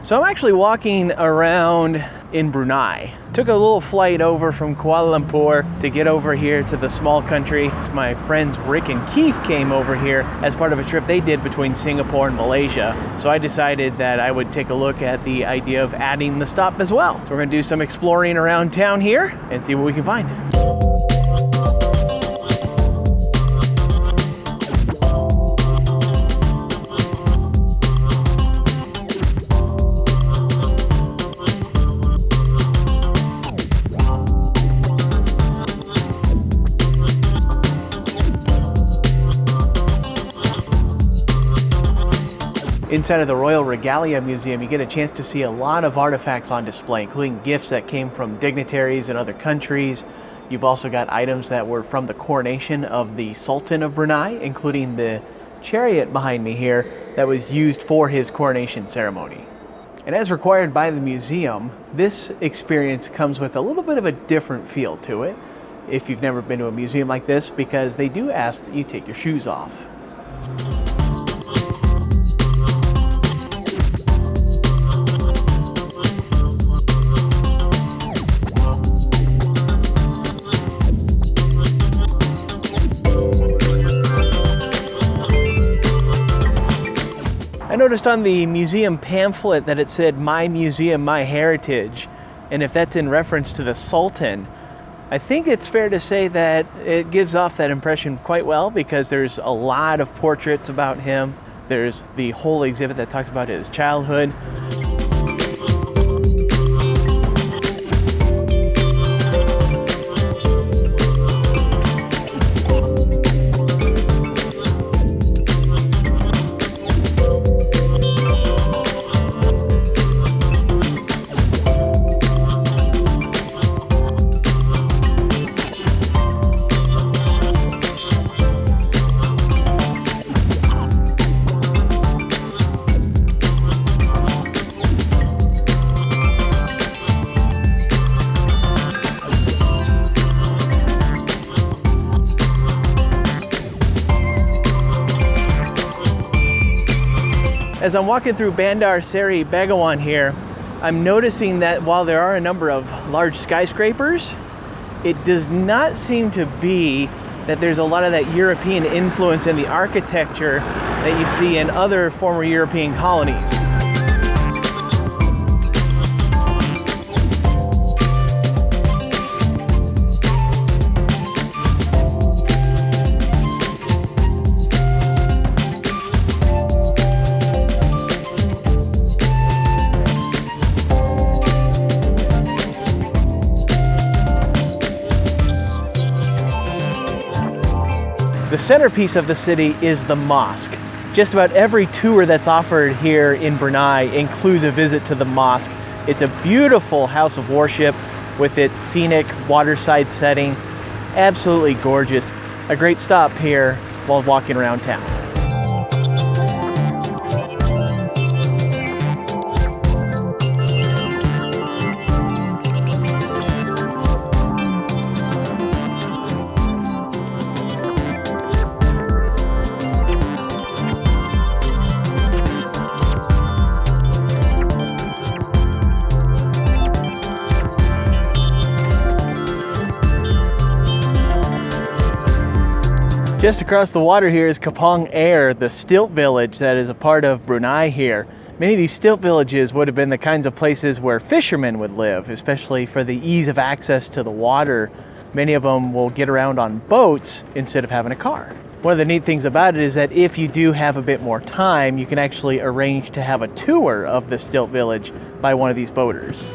So I'm actually walking around in Brunei. Took a little flight over from Kuala Lumpur to get over here to the small country. My friends Rick and Keith came over here as part of a trip they did between Singapore and Malaysia. So I decided that I would take a look at the idea of adding the stop as well. So we're gonna do some exploring around town here and see what we can find. Inside of the Royal Regalia Museum, you get a chance to see a lot of artifacts on display, including gifts that came from dignitaries in other countries. You've also got items that were from the coronation of the Sultan of Brunei, including the chariot behind me here that was used for his coronation ceremony. And as required by the museum, this experience comes with a little bit of a different feel to it if you've never been to a museum like this, because they do ask that you take your shoes off. I noticed on the museum pamphlet that it said, "My Museum, My Heritage," and if that's in reference to the Sultan, I think it's fair to say that it gives off that impression quite well, because there's a lot of portraits about him. There's the whole exhibit that talks about his childhood. As I'm walking through Bandar Seri Begawan here, I'm noticing that while there are a number of large skyscrapers, it does not seem to be that there's a lot of that European influence in the architecture that you see in other former European colonies. The centerpiece of the city is the mosque. Just about every tour that's offered here in Brunei includes a visit to the mosque. It's a beautiful house of worship with its scenic waterside setting. Absolutely gorgeous. A great stop here while walking around town. Just across the water here is Kampong Ayer, the stilt village that is a part of Brunei here. Many of these stilt villages would have been the kinds of places where fishermen would live, especially for the ease of access to the water. Many of them will get around on boats instead of having a car. One of the neat things about it is that if you do have a bit more time, you can actually arrange to have a tour of the stilt village by one of these boaters.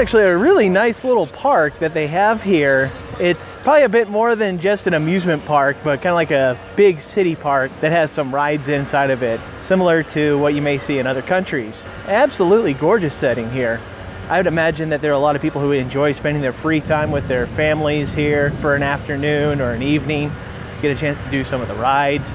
actually a really nice little park that they have here. It's probably a bit more than just an amusement park, but kind of like a big city park that has some rides inside of it, similar to what you may see in other countries. Absolutely gorgeous setting here. I would imagine that there are a lot of people who enjoy spending their free time with their families here for an afternoon or an evening, get a chance to do some of the rides.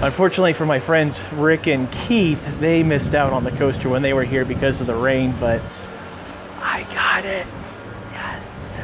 Unfortunately for my friends Rick and Keith, they missed out on the coaster when they were here because of the rain, but I got it. Yes.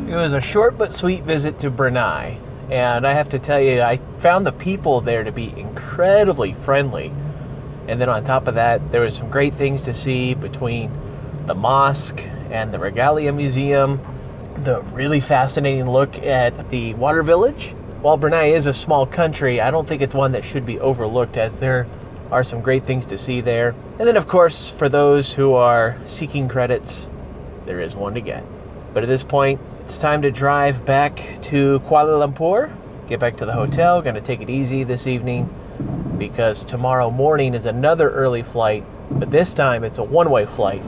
It was a short but sweet visit to Brunei, and I have to tell you, I found the people there to be incredibly friendly. And then on top of that, there was some great things to see between the mosque and the Regalia Museum, the really fascinating look at the water village. While Brunei is a small country, I don't think it's one that should be overlooked, as there are some great things to see there. And then of course, for those who are seeking credits, there is one to get. But at this point, it's time to drive back to Kuala Lumpur, get back to the hotel. Gonna take it easy this evening because tomorrow morning is another early flight, but this time it's a one-way flight.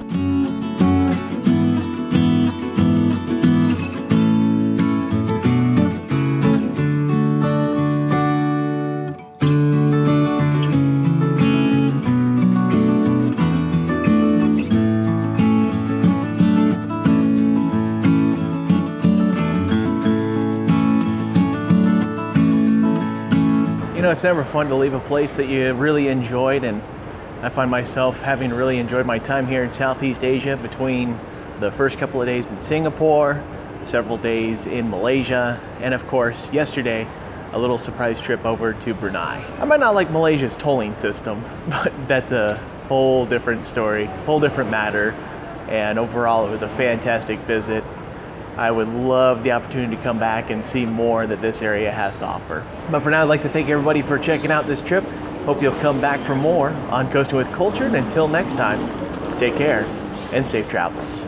You know, it's never fun to leave a place that you really enjoyed, and I find myself having really enjoyed my time here in Southeast Asia between the first couple of days in Singapore, several days in Malaysia, and of course, yesterday, a little surprise trip over to Brunei. I might not like Malaysia's tolling system, but that's a whole different story, whole different matter, and overall it was a fantastic visit. I would love the opportunity to come back and see more that this area has to offer. But for now, I'd like to thank everybody for checking out this trip. Hope you'll come back for more on Coasting with Culture. And until next time, take care and safe travels.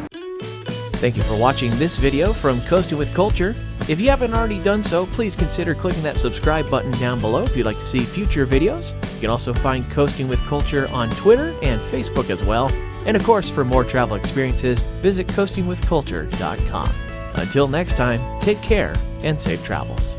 Thank you for watching this video from Coasting with Culture. If you haven't already done so, please consider clicking that subscribe button down below if you'd like to see future videos. You can also find Coasting with Culture on Twitter and Facebook as well. And of course, for more travel experiences, visit coastingwithculture.com. Until next time, take care and safe travels.